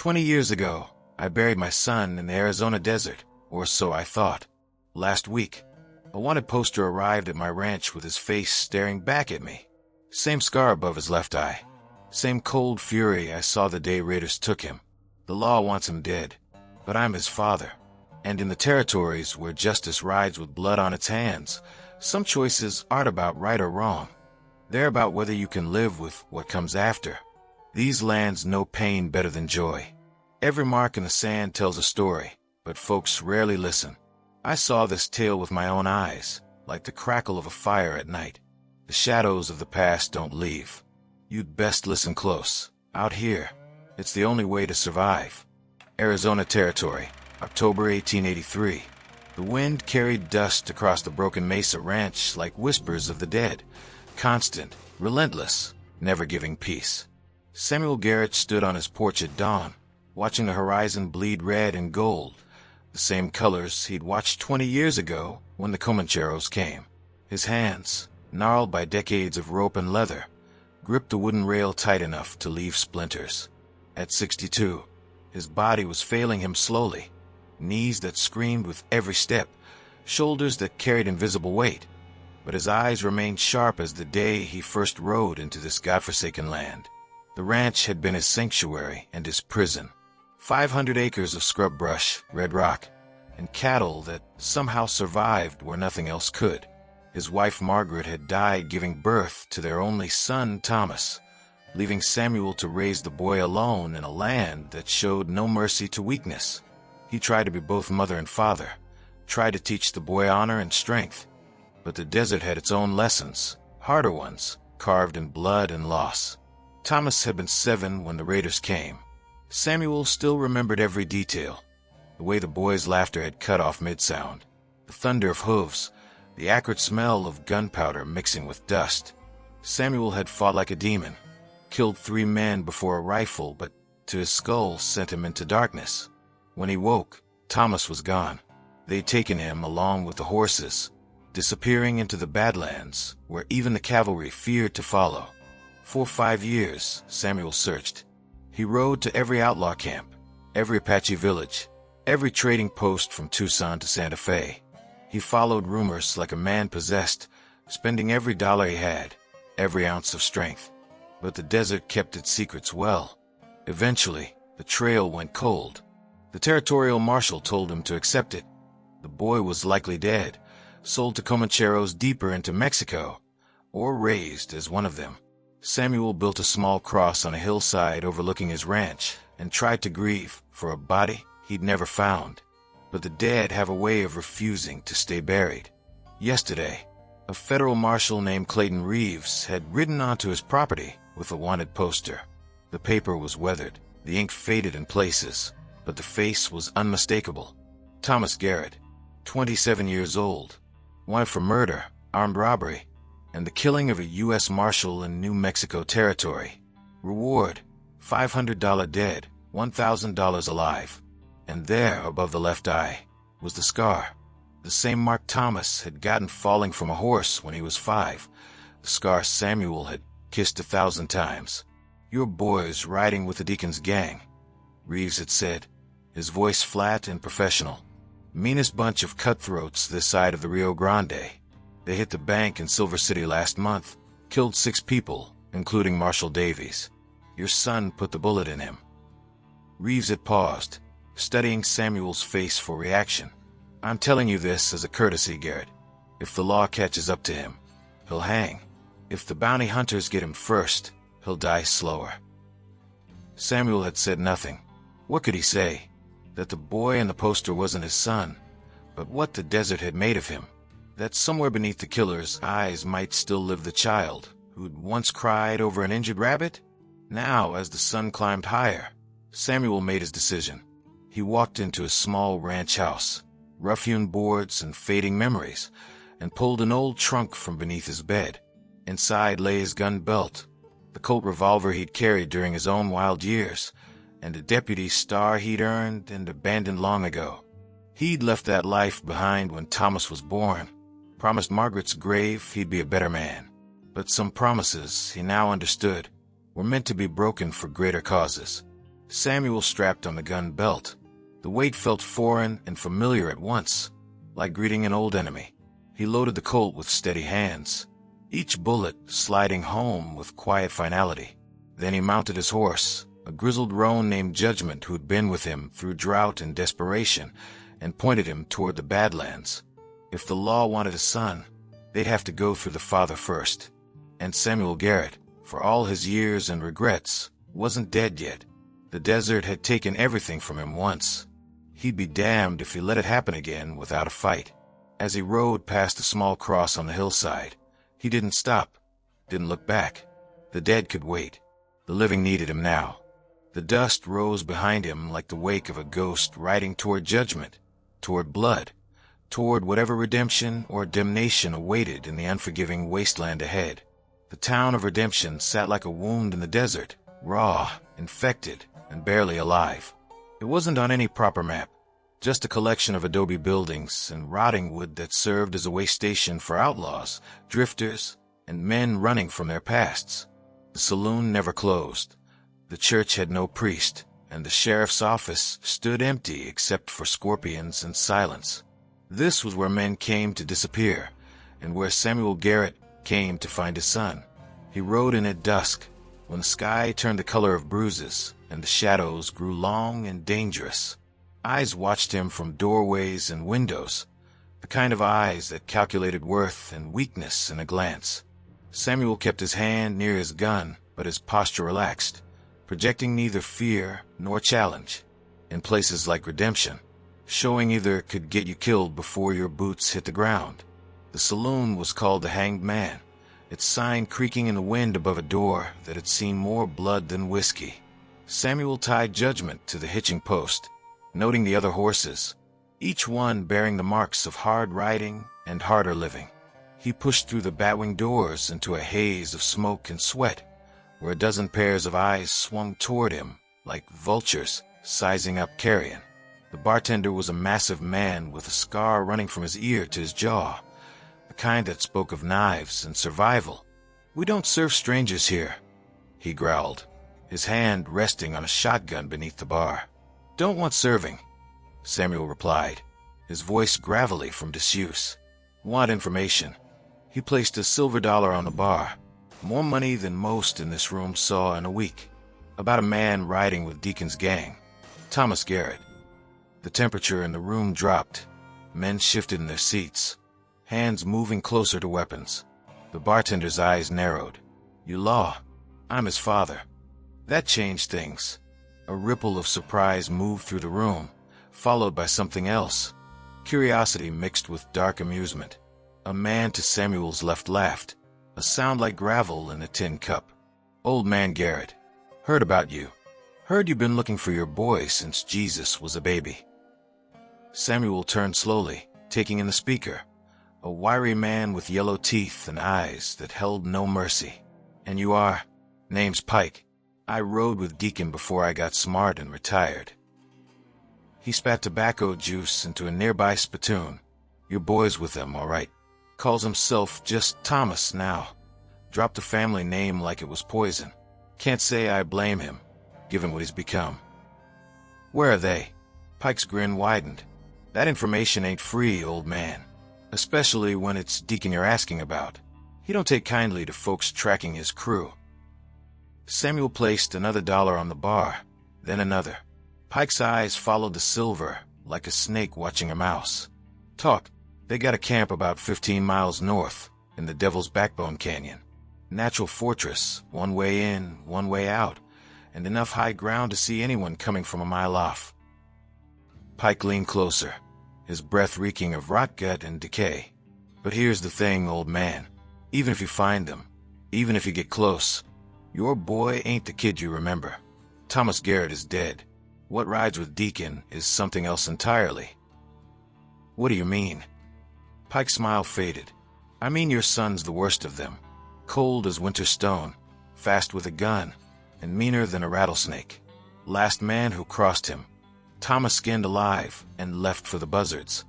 20 years ago, I buried my son in the Arizona desert, or so I thought. Last week, a wanted poster arrived at my ranch with his face staring back at me. Same scar above his left eye. Same cold fury I saw the day raiders took him. The law wants him dead, but I'm his father. And in the territories where justice rides with blood on its hands, some choices aren't about right or wrong. They're about whether you can live with what comes after. These lands know pain better than joy. Every mark in the sand tells a story, but folks rarely listen. I saw this tale with my own eyes, like the crackle of a fire at night. The shadows of the past don't leave. You'd best listen close. Out here, it's the only way to survive. Arizona Territory, October 1883. The wind carried dust across the broken Mesa Ranch like whispers of the dead. Constant, relentless, never giving peace. Samuel Garrett stood on his porch at dawn, watching the horizon bleed red and gold, the same colors he'd watched 20 years ago when the Comancheros came. His hands, gnarled by decades of rope and leather, gripped the wooden rail tight enough to leave splinters. At 62, his body was failing him slowly, knees that screamed with every step, shoulders that carried invisible weight. But his eyes remained sharp as the day he first rode into this godforsaken land. The ranch had been his sanctuary and his prison. 500 acres of scrub brush, red rock, and cattle that somehow survived where nothing else could. His wife Margaret had died giving birth to their only son Thomas, leaving Samuel to raise the boy alone in a land that showed no mercy to weakness. He tried to be both mother and father, tried to teach the boy honor and strength. But the desert had its own lessons, harder ones, carved in blood and loss. Thomas had been 7 when the raiders came. Samuel still remembered every detail. The way the boy's laughter had cut off mid-sound, the thunder of hooves, the acrid smell of gunpowder mixing with dust. Samuel had fought like a demon, killed 3 men before a rifle, but to his skull sent him into darkness. When he woke, Thomas was gone. They'd taken him along with the horses, disappearing into the Badlands, where even the cavalry feared to follow. For 5 years, Samuel searched. He rode to every outlaw camp, every Apache village, every trading post from Tucson to Santa Fe. He followed rumors like a man possessed, spending every dollar he had, every ounce of strength. But the desert kept its secrets well. Eventually, the trail went cold. The territorial marshal told him to accept it. The boy was likely dead, sold to Comancheros deeper into Mexico, or raised as one of them. Samuel built a small cross on a hillside overlooking his ranch and tried to grieve for a body he'd never found. But the dead have a way of refusing to stay buried. Yesterday, a federal marshal named Clayton Reeves had ridden onto his property with a wanted poster. The paper was weathered, the ink faded in places, but the face was unmistakable. Thomas Garrett, 27 years old, wanted for murder, armed robbery, and the killing of a U.S. Marshal in New Mexico Territory. Reward, $500 dead, $1,000 alive. And there, above the left eye, was the scar. The same mark Thomas had gotten falling from a horse when he was 5. The scar Samuel had kissed 1,000 times. "Your boy's riding with the Deacon's gang," Reeves had said, his voice flat and professional. "Meanest bunch of cutthroats this side of the Rio Grande. They hit the bank in Silver City last month, killed 6 people, including Marshal Davies. Your son put the bullet in him." Reeves had paused, studying Samuel's face for reaction. "I'm telling you this as a courtesy, Garrett. If the law catches up to him, he'll hang. If the bounty hunters get him first, he'll die slower." Samuel had said nothing. What could he say? That the boy in the poster wasn't his son, but what the desert had made of him. That somewhere beneath the killer's eyes might still live the child who'd once cried over an injured rabbit. Now, as the sun climbed higher, Samuel made his decision. He walked into his small ranch house, rough-hewn boards and fading memories, and pulled an old trunk from beneath his bed. Inside lay his gun belt, the Colt revolver he'd carried during his own wild years, and a deputy's star he'd earned and abandoned long ago. He'd left that life behind when Thomas was born, promised Margaret's grave he'd be a better man. But some promises, he now understood, were meant to be broken for greater causes. Samuel strapped on the gun belt. The weight felt foreign and familiar at once, like greeting an old enemy. He loaded the Colt with steady hands, each bullet sliding home with quiet finality. Then he mounted his horse, a grizzled roan named Judgment who'd been with him through drought and desperation, and pointed him toward the Badlands. If the law wanted a son, they'd have to go through the father first. And Samuel Garrett, for all his years and regrets, wasn't dead yet. The desert had taken everything from him once. He'd be damned if he let it happen again without a fight. As he rode past a small cross on the hillside, he didn't stop, didn't look back. The dead could wait. The living needed him now. The dust rose behind him like the wake of a ghost riding toward judgment, toward blood, toward whatever redemption or damnation awaited in the unforgiving wasteland ahead. The town of redemption sat like a wound in the desert, raw, infected, and barely alive. It wasn't on any proper map, just a collection of adobe buildings and rotting wood that served as a way station for outlaws, drifters, and men running from their pasts. The saloon never closed. The church had no priest, and the sheriff's office stood empty except for scorpions and silence. This was where men came to disappear, and where Samuel Garrett came to find his son. He rode in at dusk, when the sky turned the color of bruises, and the shadows grew long and dangerous. Eyes watched him from doorways and windows, the kind of eyes that calculated worth and weakness in a glance. Samuel kept his hand near his gun, but his posture relaxed, projecting neither fear nor challenge. In places like redemption, showing either could get you killed before your boots hit the ground. The saloon was called the Hanged Man, its sign creaking in the wind above a door that had seen more blood than whiskey. Samuel tied Judgment to the hitching post, noting the other horses, each one bearing the marks of hard riding and harder living. He pushed through the batwing doors into a haze of smoke and sweat, where a dozen pairs of eyes swung toward him like vultures sizing up carrion. The bartender was a massive man with a scar running from his ear to his jaw, the kind that spoke of knives and survival. "We don't serve strangers here," he growled, his hand resting on a shotgun beneath the bar. "Don't want serving," Samuel replied, his voice gravelly from disuse. "Want information." He placed a silver dollar on the bar, more money than most in this room saw in a week, about a man riding with Deacon's gang, Thomas Garrett. The temperature in the room dropped. Men shifted in their seats, hands moving closer to weapons. The bartender's eyes narrowed. "You law. I'm his father." That changed things. A ripple of surprise moved through the room, followed by something else. Curiosity mixed with dark amusement. A man to Samuel's left laughed, a sound like gravel in a tin cup. "Old man Garrett, heard about you. Heard you've been looking for your boy since Jesus was a baby." Samuel turned slowly, taking in the speaker, a wiry man with yellow teeth and eyes that held no mercy. "And you are?" "Name's Pike. I rode with Deacon before I got smart and retired." He spat tobacco juice into a nearby spittoon. "Your boy's with them, all right. Calls himself just Thomas now. Dropped the family name like it was poison. Can't say I blame him, given what he's become." "Where are they?" Pike's grin widened. "That information ain't free, old man. Especially when it's Deacon you're asking about. He don't take kindly to folks tracking his crew." Samuel placed another dollar on the bar, then another. Pike's eyes followed the silver like a snake watching a mouse. "Talk. They got a camp about 15 miles north, in the Devil's Backbone Canyon. Natural fortress, one way in, one way out, and enough high ground to see anyone coming from a mile off." Pike leaned closer, his breath reeking of rot gut and decay. "But here's the thing, old man. Even if you find them, even if you get close, your boy ain't the kid you remember. Thomas Garrett is dead. What rides with Deacon is something else entirely." "What do you mean?" Pike's smile faded. "I mean your son's the worst of them. Cold as winter stone, fast with a gun, and meaner than a rattlesnake. Last man who crossed him. Thomas skinned alive and left for the buzzards.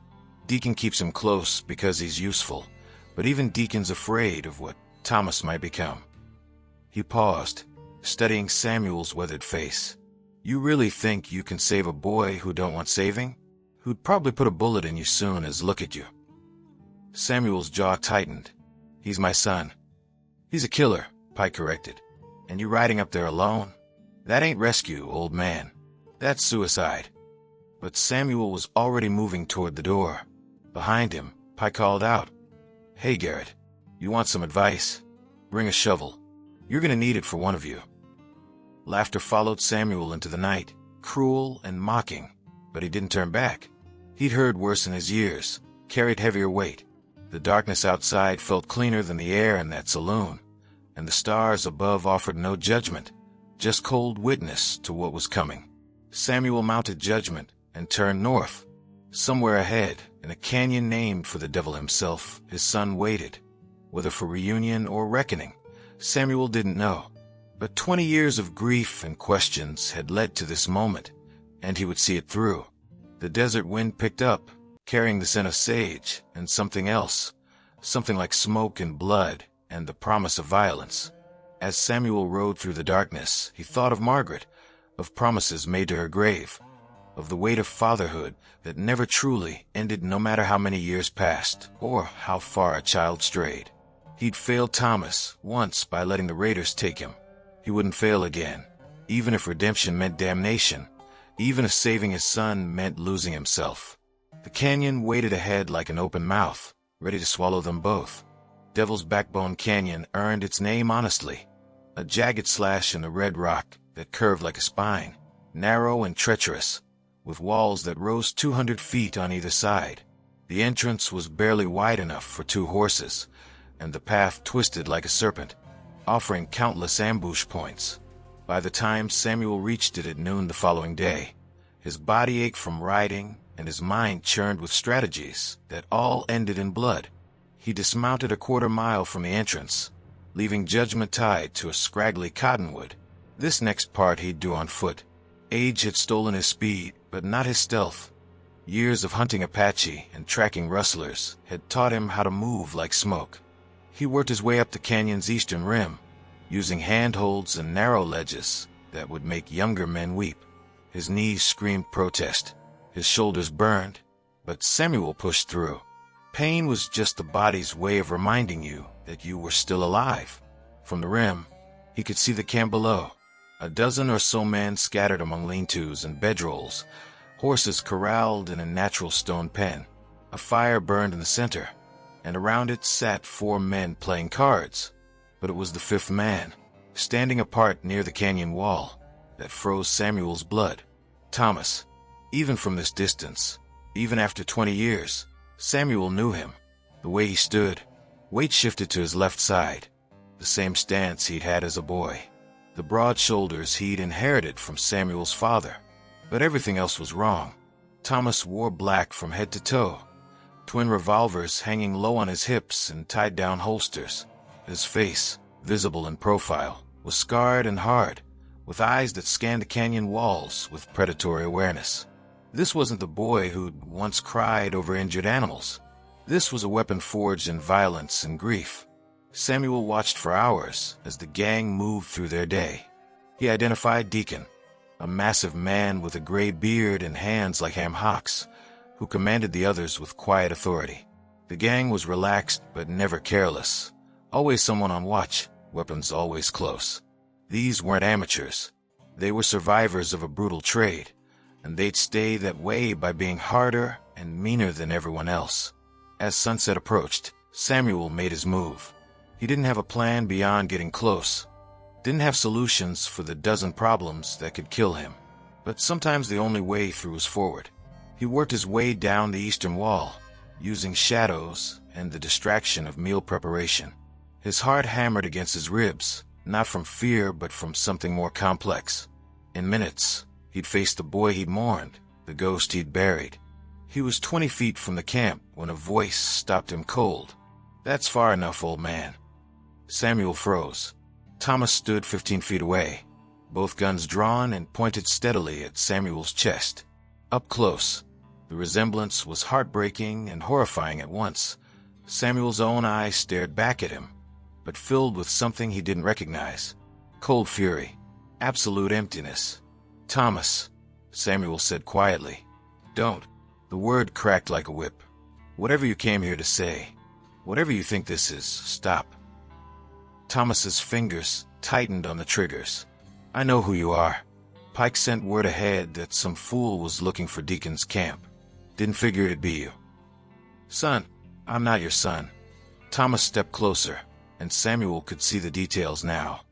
Deacon keeps him close because he's useful, but even Deacon's afraid of what Thomas might become." He paused, studying Samuel's weathered face. You really think you can save a boy who don't want saving? Who'd probably put a bullet in you soon as look at you. Samuel's jaw tightened. He's my son. He's a killer, Pike corrected. And you riding up there alone? That ain't rescue, old man. That's suicide. But Samuel was already moving toward the door. Behind him, Pike called out, "Hey, Garrett, you want some advice? Bring a shovel. You're gonna need it for one of you." Laughter followed Samuel into the night, cruel and mocking, but he didn't turn back. He'd heard worse in his years, carried heavier weight. The darkness outside felt cleaner than the air in that saloon, and the stars above offered no judgment, just cold witness to what was coming. Samuel mounted judgment and turned north. Somewhere ahead, in a canyon named for the devil himself, his son waited. Whether for reunion or reckoning, Samuel didn't know. But 20 years of grief and questions had led to this moment, and he would see it through. The desert wind picked up, carrying the scent of sage and something else, something like smoke and blood and the promise of violence. As Samuel rode through the darkness, he thought of Margaret, of promises made to her grave, of the weight of fatherhood that never truly ended no matter how many years passed or how far a child strayed. He'd failed Thomas once by letting the raiders take him. He wouldn't fail again, even if redemption meant damnation, even if saving his son meant losing himself. The canyon waited ahead like an open mouth, ready to swallow them both. Devil's Backbone Canyon earned its name honestly, a jagged slash in the red rock that curved like a spine, narrow and treacherous, with walls that rose 200 feet on either side. The entrance was barely wide enough for 2 horses, and the path twisted like a serpent, offering countless ambush points. By the time Samuel reached it at noon the following day, his body ached from riding and his mind churned with strategies that all ended in blood. He dismounted a quarter mile from the entrance, leaving judgment tied to a scraggly cottonwood. This next part he'd do on foot. Age had stolen his speed, but not his stealth. Years of hunting Apache and tracking rustlers had taught him how to move like smoke. He worked his way up the canyon's eastern rim, using handholds and narrow ledges that would make younger men weep. His knees screamed protest. His shoulders burned, but Samuel pushed through. Pain was just the body's way of reminding you that you were still alive. From the rim, he could see the camp below. A dozen or so men scattered among lean-tos and bedrolls, horses corralled in a natural stone pen. A fire burned in the center, and around it sat 4 men playing cards. But it was the 5th man, standing apart near the canyon wall, that froze Samuel's blood. Thomas. Even from this distance, even after 20 years, Samuel knew him. The way he stood, weight shifted to his left side, the same stance he'd had as a boy. The broad shoulders he'd inherited from Samuel's father. But everything else was wrong. Thomas wore black from head to toe, twin revolvers hanging low on his hips and tied down holsters. His face, visible in profile, was scarred and hard, with eyes that scanned the canyon walls with predatory awareness. This wasn't the boy who'd once cried over injured animals. This was a weapon forged in violence and grief. Samuel watched for hours as the gang moved through their day. He identified Deacon, a massive man with a gray beard and hands like ham hocks, who commanded the others with quiet authority. The gang was relaxed but never careless. Always someone on watch, weapons always close. These weren't amateurs. They were survivors of a brutal trade, and they'd stay that way by being harder and meaner than everyone else. As sunset approached, Samuel made his move. He didn't have a plan beyond getting close. Didn't have solutions for the dozen problems that could kill him. But sometimes the only way through was forward. He worked his way down the eastern wall, using shadows and the distraction of meal preparation. His heart hammered against his ribs, not from fear but from something more complex. In minutes, he'd faced the boy he'd mourned, the ghost he'd buried. He was 20 feet from the camp when a voice stopped him cold. "That's far enough, old man." Samuel froze. Thomas stood 15 feet away, both guns drawn and pointed steadily at Samuel's chest. Up close, the resemblance was heartbreaking and horrifying at once. Samuel's own eyes stared back at him, but filled with something he didn't recognize. Cold fury. Absolute emptiness. Thomas, Samuel said quietly. Don't. The word cracked like a whip. Whatever you came here to say, whatever you think this is, stop. Thomas's fingers tightened on the triggers. I know who you are. Pike sent word ahead that some fool was looking for Deacon's camp. Didn't figure it'd be you. Son, I'm not your son. Thomas stepped closer, and Samuel could see the details now.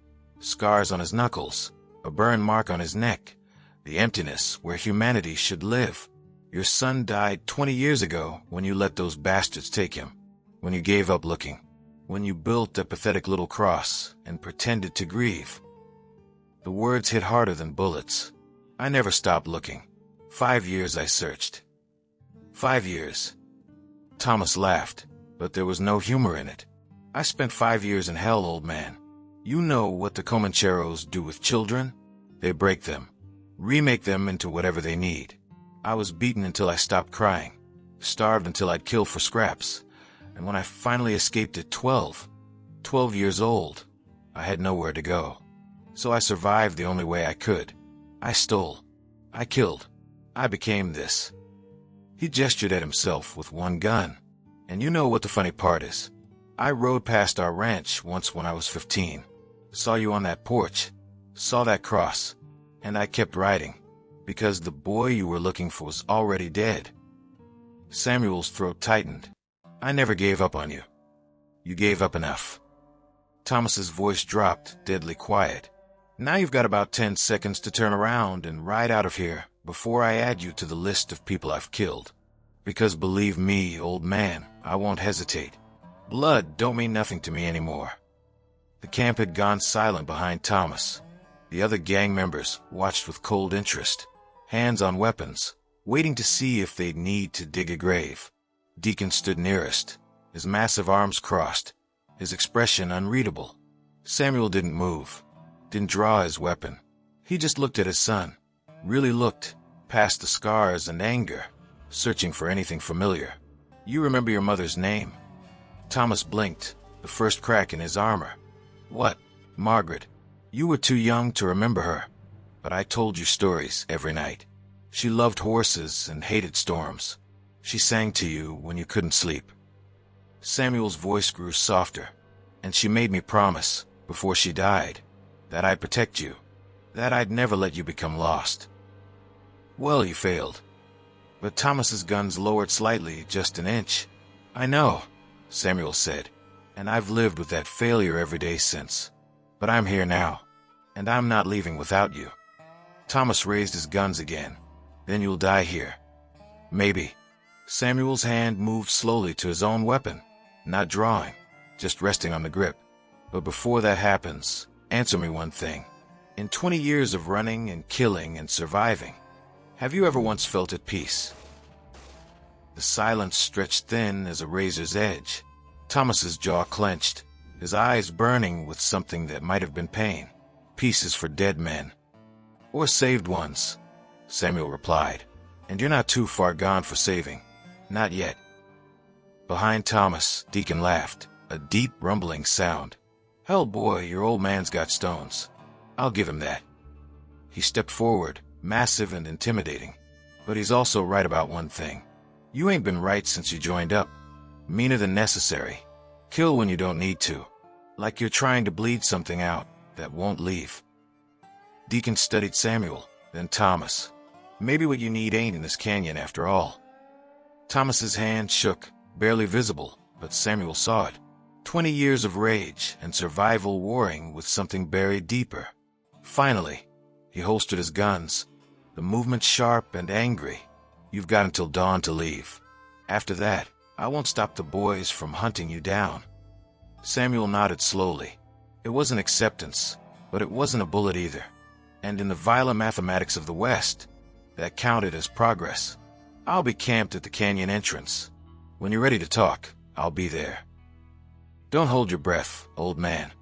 Scars on his knuckles, a burn mark on his neck, the emptiness where humanity should live. Your son died 20 years ago when you let those bastards take him, when you gave up looking, when you built a pathetic little cross and pretended to grieve. The words hit harder than bullets. I never stopped looking. 5 years I searched. 5 years. Thomas laughed, but there was no humor in it. I spent 5 years in hell, old man. You know what the Comancheros do with children? They break them, remake them into whatever they need. I was beaten until I stopped crying, starved until I'd kill for scraps, and when I finally escaped at 12 years old, I had nowhere to go. So I survived the only way I could. I stole. I killed. I became this. He gestured at himself with one gun. And you know what the funny part is? I rode past our ranch once when I was 15. Saw you on that porch. Saw that cross. And I kept riding. Because the boy you were looking for was already dead. Samuel's throat tightened. I never gave up on you. You gave up enough. Thomas's voice dropped, deadly quiet. Now you've got about 10 seconds to turn around and ride out of here before I add you to the list of people I've killed. Because believe me, old man, I won't hesitate. Blood don't mean nothing to me anymore. The camp had gone silent behind Thomas. The other gang members watched with cold interest, hands on weapons, waiting to see if they'd need to dig a grave. Deacon stood nearest, his massive arms crossed, his expression unreadable. Samuel didn't move, didn't draw his weapon. He just looked at his son, really looked, past the scars and anger, searching for anything familiar. You remember your mother's name? Thomas blinked, the first crack in his armor. What? Margaret. You were too young to remember her, but I told you stories every night. She loved horses and hated storms. She sang to you when you couldn't sleep. Samuel's voice grew softer, and she made me promise, before she died, that I'd protect you, that I'd never let you become lost. Well, you failed. But Thomas's guns lowered slightly, just an inch. I know, Samuel said, and I've lived with that failure every day since. But I'm here now, and I'm not leaving without you. Thomas raised his guns again. Then you'll die here. Maybe. Samuel's hand moved slowly to his own weapon, not drawing, just resting on the grip. But before that happens, answer me one thing. In 20 years of running and killing and surviving, have you ever once felt at peace? The silence stretched thin as a razor's edge. Thomas's jaw clenched, his eyes burning with something that might have been pain. Peace is for dead men. Or saved ones, Samuel replied. And you're not too far gone for saving. Not yet. Behind Thomas, Deacon laughed, a deep rumbling sound. Hell, boy, your old man's got stones. I'll give him that. He stepped forward, massive and intimidating. But he's also right about one thing. You ain't been right since you joined up. Meaner than necessary. Kill when you don't need to. Like you're trying to bleed something out that won't leave. Deacon studied Samuel, then Thomas. Maybe what you need ain't in this canyon after all. Thomas's hand shook, barely visible, but Samuel saw it. 20 years of rage and survival warring with something buried deeper. Finally, he holstered his guns, the movement sharp and angry. You've got until dawn to leave. After that, I won't stop the boys from hunting you down. Samuel nodded slowly. It wasn't acceptance, but it wasn't a bullet either. And in the violent mathematics of the West, that counted as progress. I'll be camped at the canyon entrance. When you're ready to talk, I'll be there. Don't hold your breath, old man.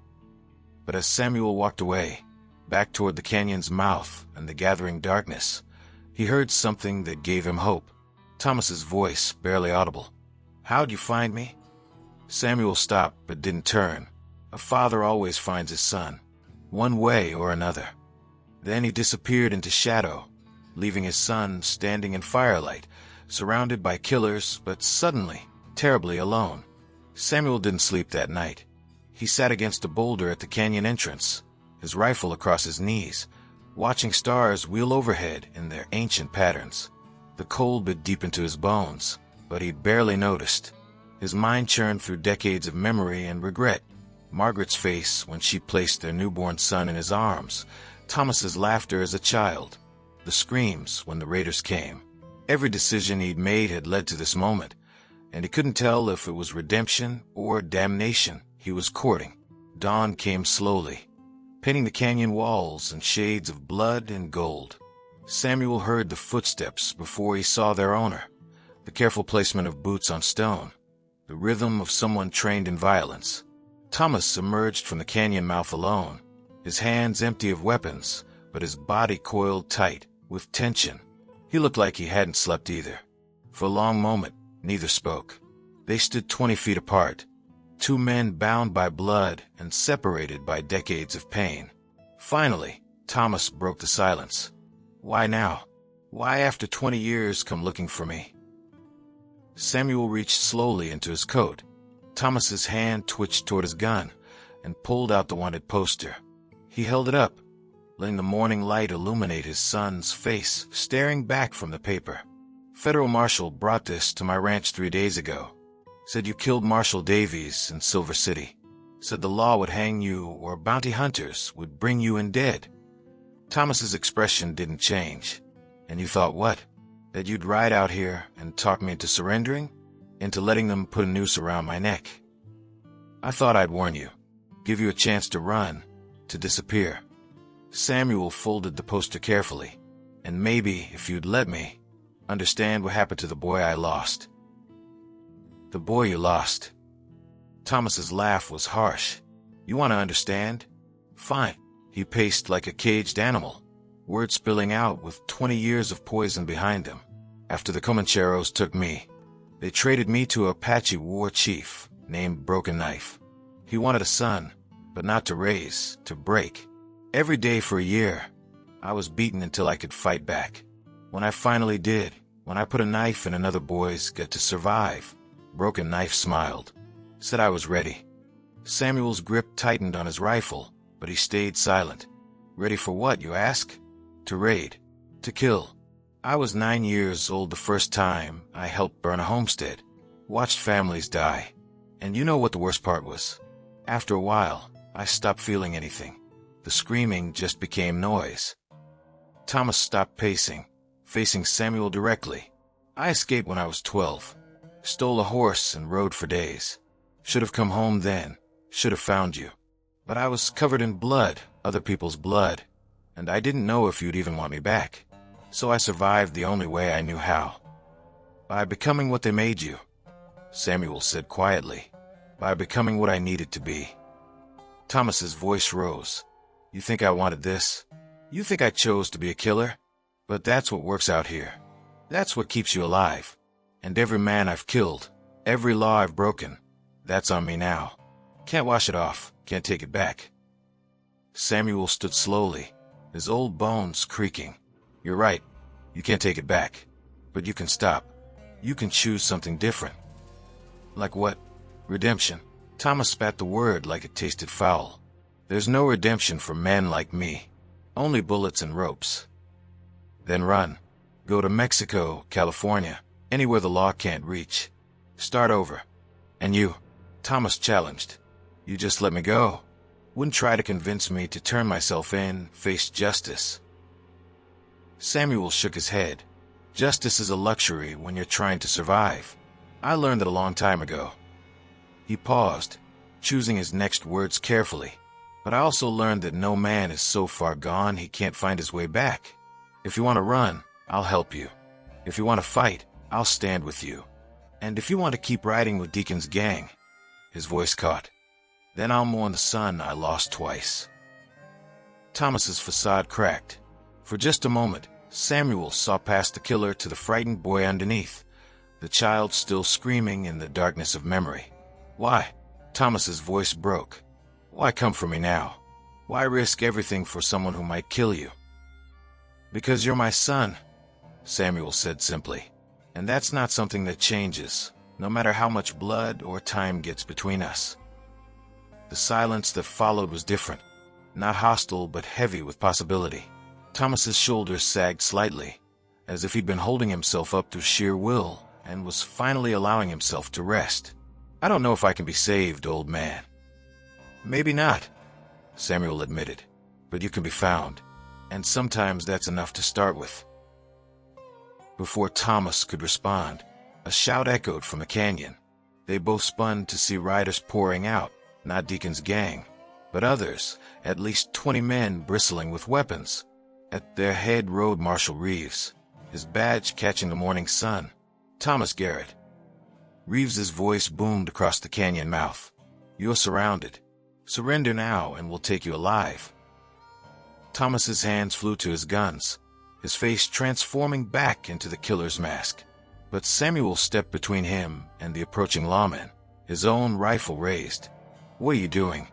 But as Samuel walked away, back toward the canyon's mouth and the gathering darkness, he heard something that gave him hope. Thomas's voice, barely audible. How'd you find me? Samuel stopped but didn't turn. A father always finds his son, one way or another. Then he disappeared into shadow, leaving his son standing in firelight, surrounded by killers, but suddenly, terribly alone. Samuel didn't sleep that night. He sat against a boulder at the canyon entrance, his rifle across his knees, watching stars wheel overhead in their ancient patterns. The cold bit deep into his bones, but he'd barely noticed. His mind churned through decades of memory and regret. Margaret's face when she placed their newborn son in his arms, Thomas's laughter as a child, the screams when the raiders came. Every decision he'd made had led to this moment, and he couldn't tell if it was redemption or damnation he was courting. Dawn came slowly, painting the canyon walls in shades of blood and gold. Samuel heard the footsteps before he saw their owner, the careful placement of boots on stone, the rhythm of someone trained in violence. Thomas emerged from the canyon mouth alone, his hands empty of weapons, but his body coiled tight with tension. He looked like he hadn't slept either. For a long moment, neither spoke. They stood 20 feet apart, two men bound by blood and separated by decades of pain. Finally, Thomas broke the silence. Why now? Why after 20 years come looking for me? Samuel reached slowly into his coat. Thomas's hand twitched toward his gun and pulled out the wanted poster. He held it up, letting the morning light illuminate his son's face, staring back from the paper. Federal Marshal brought this to my ranch 3 days ago. Said you killed Marshal Davies in Silver City. Said the law would hang you or bounty hunters would bring you in dead. Thomas's expression didn't change. And you thought what? That you'd ride out here and talk me into surrendering? Into letting them put a noose around my neck? I thought I'd warn you. Give you a chance to run, to disappear. Samuel folded the poster carefully. And maybe, if you'd let me, understand what happened to the boy I lost. The boy you lost. Thomas's laugh was harsh. You want to understand? Fine. He paced like a caged animal, words spilling out with 20 years of poison behind him. After the Comancheros took me, they traded me to a Apache war chief named Broken Knife. He wanted a son, but not to raise, to break. Every day for a year, I was beaten until I could fight back. When I finally did, when I put a knife in another boy's gut to survive, Broken Knife smiled, said I was ready. Samuel's grip tightened on his rifle, but he stayed silent. Ready for what, you ask? To raid. To kill. I was 9 years old the first time I helped burn a homestead. Watched families die. And you know what the worst part was? After a while, I stopped feeling anything. The screaming just became noise. Thomas stopped pacing, facing Samuel directly. I escaped when I was 12. Stole a horse and rode for days. Should have come home then. Should have found you. But I was covered in blood, other people's blood, and I didn't know if you'd even want me back. So I survived the only way I knew how. By becoming what they made you, Samuel said quietly. By becoming what I needed to be. Thomas's voice rose. You think I wanted this? You think I chose to be a killer? But that's what works out here. That's what keeps you alive. And every man I've killed, every law I've broken, that's on me now. Can't wash it off, can't take it back. Samuel stood slowly, his old bones creaking. You're right, you can't take it back. But you can stop. You can choose something different. Like what? Redemption. Thomas spat the word like it tasted foul. There's no redemption for men like me. Only bullets and ropes. Then run. Go to Mexico, California, anywhere the law can't reach. Start over. And you, Thomas challenged. You just let me go. Wouldn't try to convince me to turn myself in, face justice. Samuel shook his head. Justice is a luxury when you're trying to survive. I learned that a long time ago. He paused, choosing his next words carefully. But I also learned that no man is so far gone he can't find his way back. If you want to run, I'll help you. If you want to fight, I'll stand with you. And if you want to keep riding with Deacon's gang, his voice caught, then I'll mourn the son I lost twice. Thomas's facade cracked. For just a moment, Samuel saw past the killer to the frightened boy underneath, the child still screaming in the darkness of memory. Why? Thomas's voice broke. Why come for me now? Why risk everything for someone who might kill you? Because you're my son, Samuel said simply. And that's not something that changes, no matter how much blood or time gets between us. The silence that followed was different, not hostile but heavy with possibility. Thomas's shoulders sagged slightly, as if he'd been holding himself up through sheer will and was finally allowing himself to rest. I don't know if I can be saved, old man. Maybe not, Samuel admitted, but you can be found, and sometimes that's enough to start with. Before Thomas could respond, a shout echoed from the canyon. They both spun to see riders pouring out, not Deacon's gang, but others, at least 20 men bristling with weapons. At their head rode Marshal Reeves, his badge catching the morning sun. Thomas Garrett. Reeves's voice boomed across the canyon mouth. You're surrounded. Surrender now and we'll take you alive. Thomas's hands flew to his guns, his face transforming back into the killer's mask. But Samuel stepped between him and the approaching lawman, his own rifle raised. What are you doing?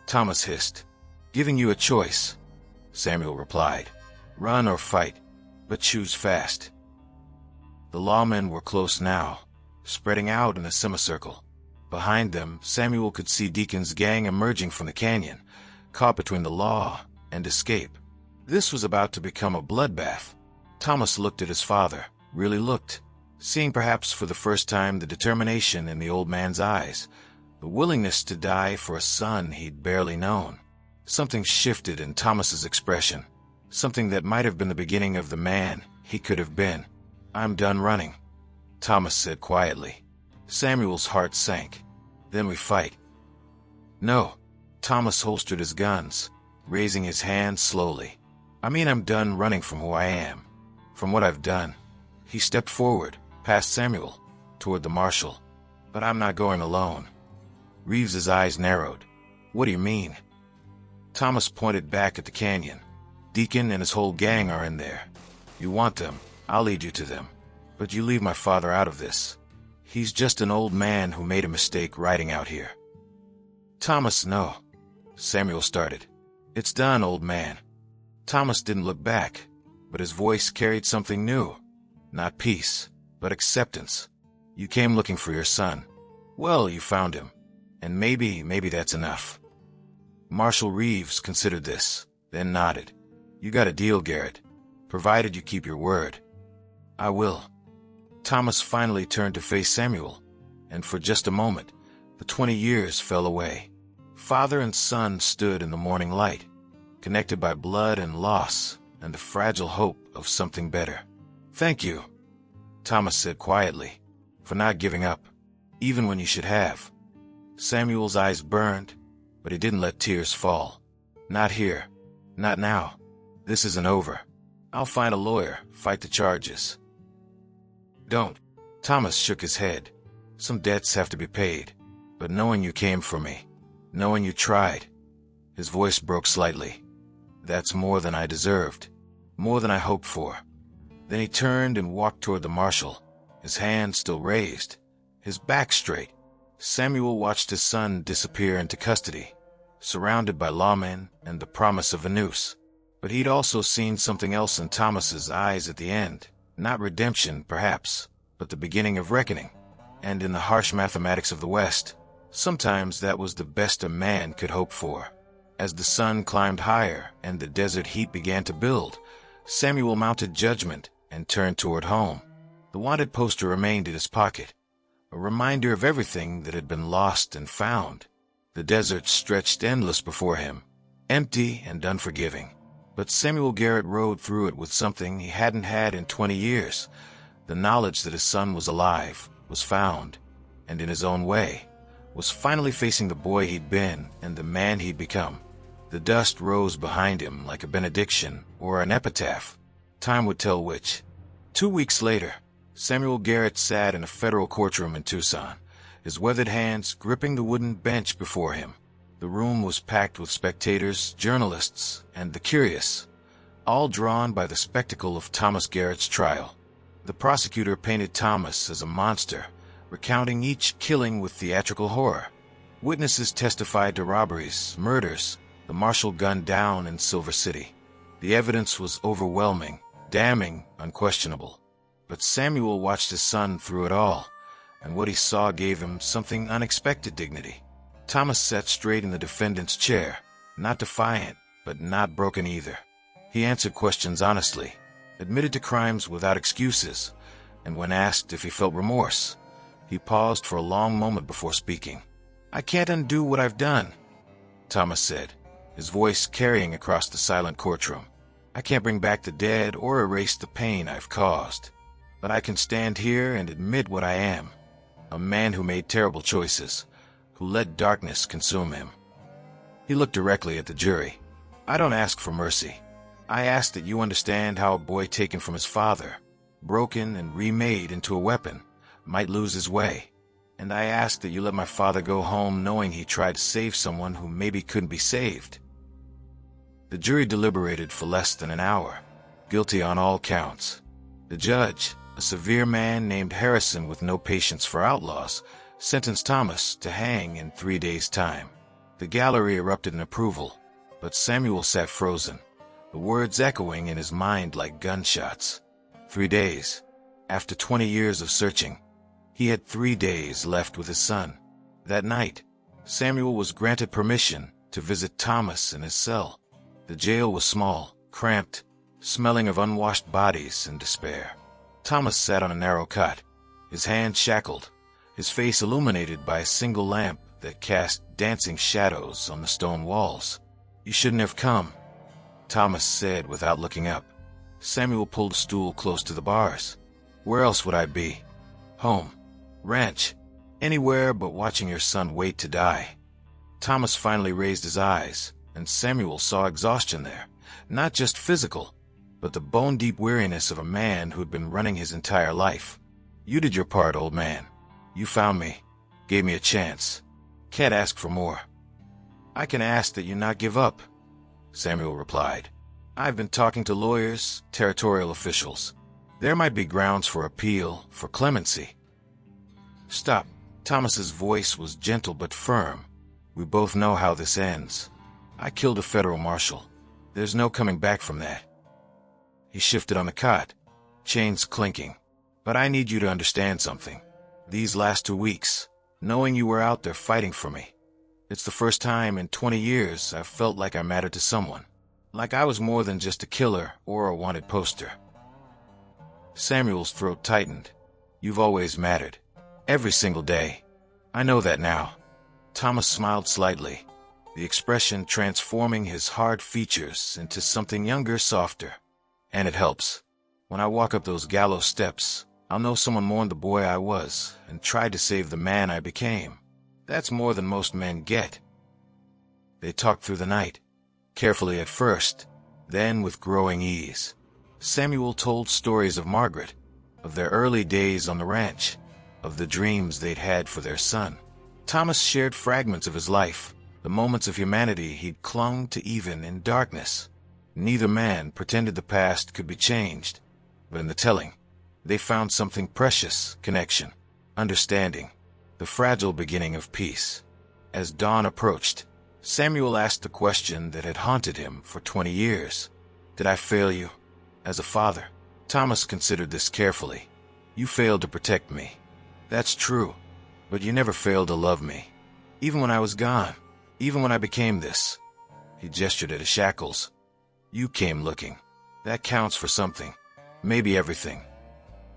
Thomas hissed. Giving you a choice, Samuel replied. Run or fight, but choose fast. The lawmen were close now, spreading out in a semicircle. Behind them, Samuel could see Deacon's gang emerging from the canyon, caught between the law and escape. This was about to become a bloodbath. Thomas looked at his father, really looked, seeing perhaps for the first time the determination in the old man's eyes, the willingness to die for a son he'd barely known. Something shifted in Thomas's expression, something that might have been the beginning of the man he could have been. I'm done running, Thomas said quietly. Samuel's heart sank. Then we fight. No. Thomas holstered his guns, raising his hand slowly. I mean, I'm done running from who I am, from what I've done. He stepped forward, past Samuel, toward the marshal. But I'm not going alone. Reeves's eyes narrowed. What do you mean? Thomas pointed back at the canyon. Deacon and his whole gang are in there. You want them, I'll lead you to them. But you leave my father out of this. He's just an old man who made a mistake riding out here. Thomas, no. Samuel started. It's done, old man. Thomas didn't look back, but his voice carried something new. Not peace, but acceptance. You came looking for your son. Well, you found him. And maybe that's enough. Marshal Reeves considered this, then nodded. You got a deal, Garrett, provided you keep your word. I will. Thomas finally turned to face Samuel, and for just a moment, the 20 years fell away. Father and son stood in the morning light, connected by blood and loss and the fragile hope of something better. Thank you, Thomas said quietly, for not giving up, even when you should have. Samuel's eyes burned, but he didn't let tears fall. Not here. Not now. This isn't over. I'll find a lawyer, fight the charges. Don't. Thomas shook his head. Some debts have to be paid. But knowing you came for me, knowing you tried, his voice broke slightly. That's more than I deserved, more than I hoped for. Then he turned and walked toward the marshal, his hand still raised, his back straight. Samuel watched his son disappear into custody, surrounded by lawmen and the promise of a noose. But he'd also seen something else in Thomas's eyes at the end. Not redemption, perhaps, but the beginning of reckoning. And in the harsh mathematics of the West, sometimes that was the best a man could hope for. As the sun climbed higher and the desert heat began to build, Samuel mounted judgment and turned toward home. The wanted poster remained in his pocket, a reminder of everything that had been lost and found. The desert stretched endless before him, empty and unforgiving. But Samuel Garrett rode through it with something he hadn't had in 20 years, the knowledge that his son was alive, was found, and in his own way, was finally facing the boy he'd been and the man he'd become. The dust rose behind him like a benediction or an epitaph. Time would tell which. 2 weeks later, Samuel Garrett sat in a federal courtroom in Tucson, his weathered hands gripping the wooden bench before him. The room was packed with spectators, journalists, and the curious, all drawn by the spectacle of Thomas Garrett's trial. The prosecutor painted Thomas as a monster, recounting each killing with theatrical horror. Witnesses testified to robberies, murders, the marshal gunned down in Silver City. The evidence was overwhelming, damning, unquestionable. But Samuel watched his son through it all, and what he saw gave him something unexpected dignity. Thomas sat straight in the defendant's chair, not defiant, but not broken either. He answered questions honestly, admitted to crimes without excuses, and when asked if he felt remorse, he paused for a long moment before speaking. "I can't undo what I've done," Thomas said, his voice carrying across the silent courtroom. "I can't bring back the dead or erase the pain I've caused. But I can stand here and admit what I am, a man who made terrible choices, who let darkness consume him." He looked directly at the jury. "I don't ask for mercy. I ask that you understand how a boy taken from his father, broken and remade into a weapon, might lose his way. And I ask that you let my father go home knowing he tried to save someone who maybe couldn't be saved." The jury deliberated for less than an hour, guilty on all counts. The judge, a severe man named Harrison with no patience for outlaws, sentenced Thomas to hang in 3 days' time. The gallery erupted in approval, but Samuel sat frozen, the words echoing in his mind like gunshots. 3 days. After 20 years of searching, he had 3 days left with his son. That night, Samuel was granted permission to visit Thomas in his cell. The jail was small, cramped, smelling of unwashed bodies and despair. Thomas sat on a narrow cot, his hands shackled, his face illuminated by a single lamp that cast dancing shadows on the stone walls. "You shouldn't have come," Thomas said without looking up. Samuel pulled a stool close to the bars. "Where else would I be? Home, ranch, anywhere but watching your son wait to die." Thomas finally raised his eyes, and Samuel saw exhaustion there, not just physical, but the bone-deep weariness of a man who'd been running his entire life. "You did your part, old man. You found me, gave me a chance. Can't ask for more." "I can ask that you not give up," Samuel replied. "I've been talking to lawyers, territorial officials. There might be grounds for appeal, for clemency." "Stop." Thomas's voice was gentle but firm. "We both know how this ends. I killed a federal marshal. There's no coming back from that." He shifted on the cot, chains clinking. "But I need you to understand something. These last 2 weeks, knowing you were out there fighting for me, it's the first time in 20 years I've felt like I mattered to someone. Like I was more than just a killer or a wanted poster." Samuel's throat tightened. "You've always mattered. Every single day. I know that now." Thomas smiled slightly, the expression transforming his hard features into something younger, softer. "And it helps. When I walk up those gallows steps, I'll know someone mourned the boy I was and tried to save the man I became. That's more than most men get." They talked through the night, carefully at first, then with growing ease. Samuel told stories of Margaret, of their early days on the ranch, of the dreams they'd had for their son. Thomas shared fragments of his life, the moments of humanity he'd clung to even in darkness. Neither man pretended the past could be changed, but in the telling, they found something precious: connection, understanding, the fragile beginning of peace. As dawn approached, Samuel asked the question that had haunted him for 20 years. "Did I fail you as a father?" Thomas considered this carefully. "You failed to protect me. That's true, but you never failed to love me. Even when I was gone, even when I became this." He gestured at his shackles. "You came looking. That counts for something. Maybe everything."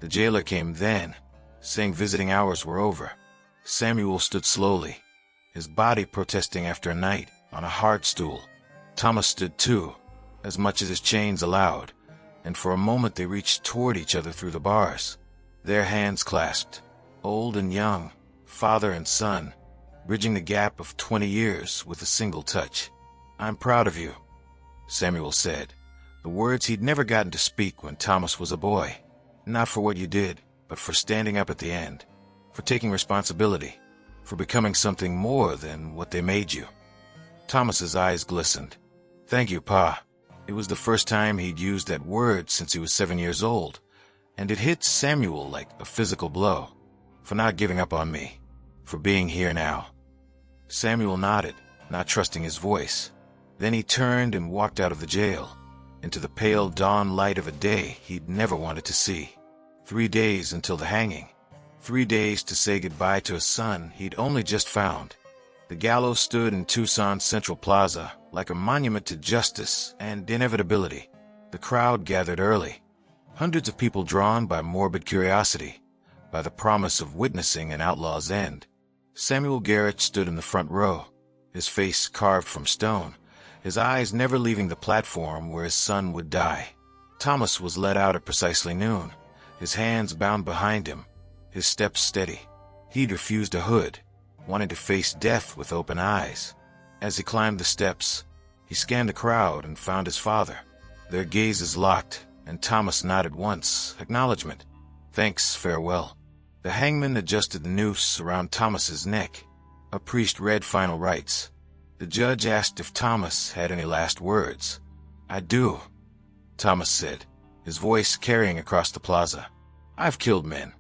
The jailer came then, saying visiting hours were over. Samuel stood slowly, his body protesting after a night on a hard stool. Thomas stood too, as much as his chains allowed, and for a moment they reached toward each other through the bars. Their hands clasped, old and young, father and son, bridging the gap of 20 years with a single touch. "I'm proud of you," Samuel said, the words he'd never gotten to speak when Thomas was a boy. "Not for what you did, but for standing up at the end, for taking responsibility, for becoming something more than what they made you." Thomas's eyes glistened. "Thank you, Pa." It was the first time he'd used that word since he was 7 years old, and it hit Samuel like a physical blow. "For not giving up on me, for being here now." Samuel nodded, not trusting his voice. Then he turned and walked out of the jail. into the pale dawn light of a day he'd never wanted to see. 3 days until the hanging. 3 days to say goodbye to a son he'd only just found. The gallows stood in Tucson's Central Plaza like a monument to justice and inevitability. The crowd gathered early. Hundreds of people drawn by morbid curiosity, by the promise of witnessing an outlaw's end. Samuel Garrett stood in the front row, his face carved from stone, his eyes never leaving the platform where his son would die. Thomas was led out at precisely noon, his hands bound behind him, his steps steady. He'd refused a hood, wanting to face death with open eyes. As he climbed the steps, he scanned the crowd and found his father. Their gazes locked, and Thomas nodded once, acknowledgement. Thanks, farewell. The hangman adjusted the noose around Thomas's neck. A priest read final rites. The judge asked if Thomas had any last words. "I do," Thomas said, his voice carrying across the plaza. "I've killed men,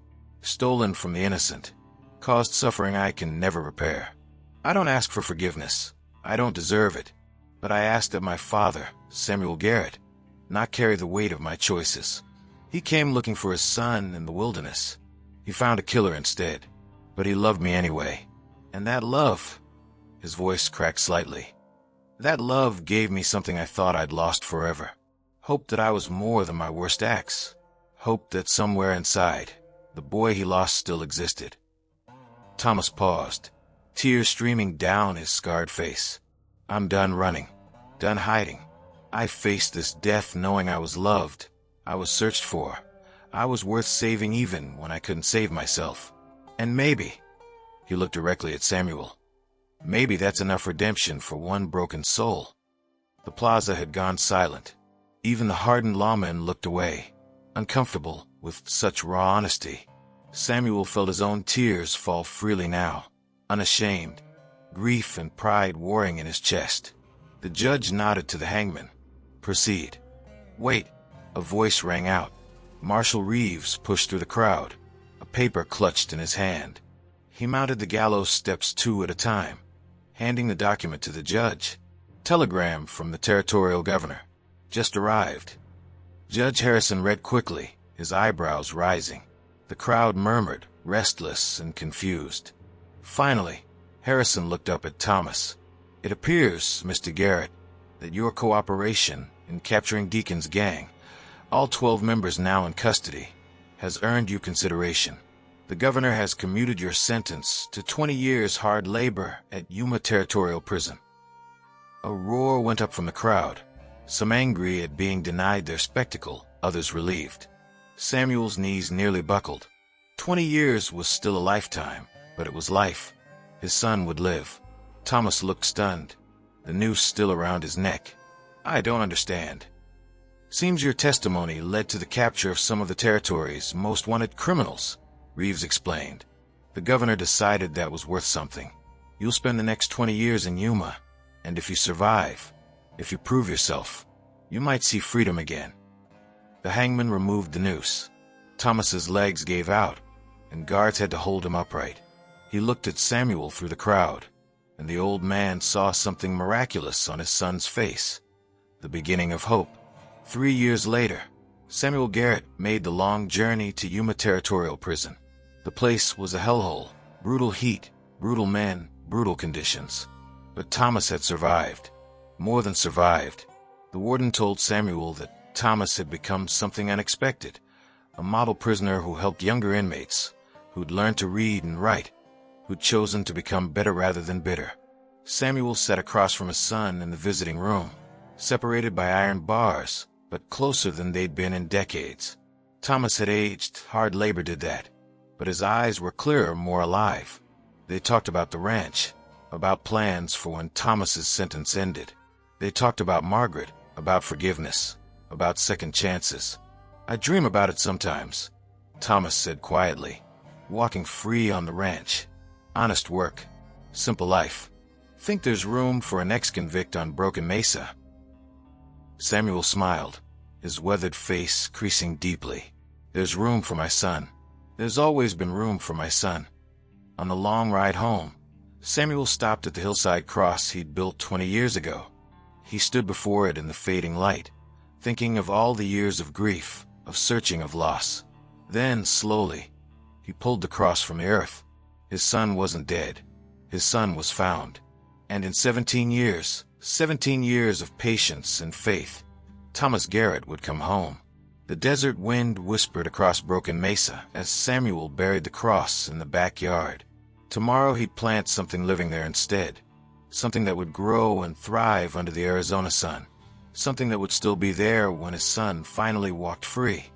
stolen from the innocent, caused suffering I can never repair. I don't ask for forgiveness. I don't deserve it. But I ask that my father, Samuel Garrett, not carry the weight of my choices. He came looking for his son in the wilderness. He found a killer instead, but he loved me anyway. And that love," his voice cracked slightly, "that love gave me something I thought I'd lost forever. Hope that I was more than my worst acts. Hope that somewhere inside, the boy he lost still existed." Thomas paused, tears streaming down his scarred face. "I'm done running, done hiding. I faced this death knowing I was loved, I was searched for, I was worth saving even when I couldn't save myself. And maybe," he looked directly at Samuel, "maybe that's enough redemption for one broken soul." The plaza had gone silent. Even the hardened lawmen looked away, uncomfortable with such raw honesty. Samuel felt his own tears fall freely now, unashamed, grief and pride warring in his chest. The judge nodded to the hangman. "Proceed." "Wait," a voice rang out. Marshal Reeves pushed through the crowd, a paper clutched in his hand. He mounted the gallows steps 2 at a time, handing the document to the judge. "Telegram from the territorial governor. Just arrived." Judge Harrison read quickly, his eyebrows rising. The crowd murmured, restless and confused. Finally, Harrison looked up at Thomas. "It appears, Mr. Garrett, that your cooperation in capturing Deacon's gang, all 12 members now in custody, has earned you consideration. The governor has commuted your sentence to 20 years hard labor at Yuma Territorial Prison." A roar went up from the crowd, some angry at being denied their spectacle, others relieved. Samuel's knees nearly buckled. 20 years was still a lifetime, but it was life. His son would live. Thomas looked stunned, the noose still around his neck. "I don't understand." "Seems your testimony led to the capture of some of the territory's most wanted criminals," Reeves explained. "The governor decided that was worth something. You'll spend the next 20 years in Yuma, and if you survive, if you prove yourself, you might see freedom again." The hangman removed the noose. Thomas's legs gave out, and guards had to hold him upright. He looked at Samuel through the crowd, and the old man saw something miraculous on his son's face, the beginning of hope. 3 years later, Samuel Garrett made the long journey to Yuma Territorial Prison. The place was a hellhole, brutal heat, brutal men, brutal conditions. But Thomas had survived. More than survived. The warden told Samuel that Thomas had become something unexpected, a model prisoner who helped younger inmates, who'd learned to read and write, who'd chosen to become better rather than bitter. Samuel sat across from his son in the visiting room, separated by iron bars, but closer than they'd been in decades. Thomas had aged, hard labor did that, but his eyes were clearer, more alive. They talked about the ranch, about plans for when Thomas's sentence ended. They talked about Margaret, about forgiveness, about second chances. "I dream about it sometimes," Thomas said quietly. "Walking free on the ranch. Honest work. Simple life. Think there's room for an ex-convict on Broken Mesa." Samuel smiled, his weathered face creasing deeply. "There's room for my son. There's always been room for my son." On the long ride home, Samuel stopped at the hillside cross he'd built 20 years ago. He stood before it in the fading light, thinking of all the years of grief, of searching, of loss. Then, slowly, he pulled the cross from the earth. His son wasn't dead. His son was found. And in 17 years of patience and faith, Thomas Garrett would come home. The desert wind whispered across Broken Mesa as Samuel buried the cross in the backyard. Tomorrow he'd plant something living there instead. Something that would grow and thrive under the Arizona sun. Something that would still be there when his son finally walked free.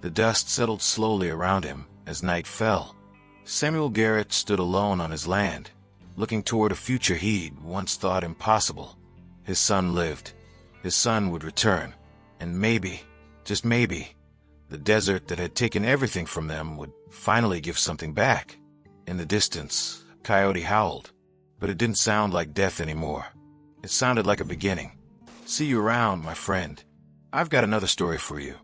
The dust settled slowly around him as night fell. Samuel Garrett stood alone on his land, looking toward a future he'd once thought impossible. His son lived. His son would return. And maybe, just maybe, the desert that had taken everything from them would finally give something back. In the distance, a coyote howled, but it didn't sound like death anymore. It sounded like a beginning. See you around, my friend. I've got another story for you.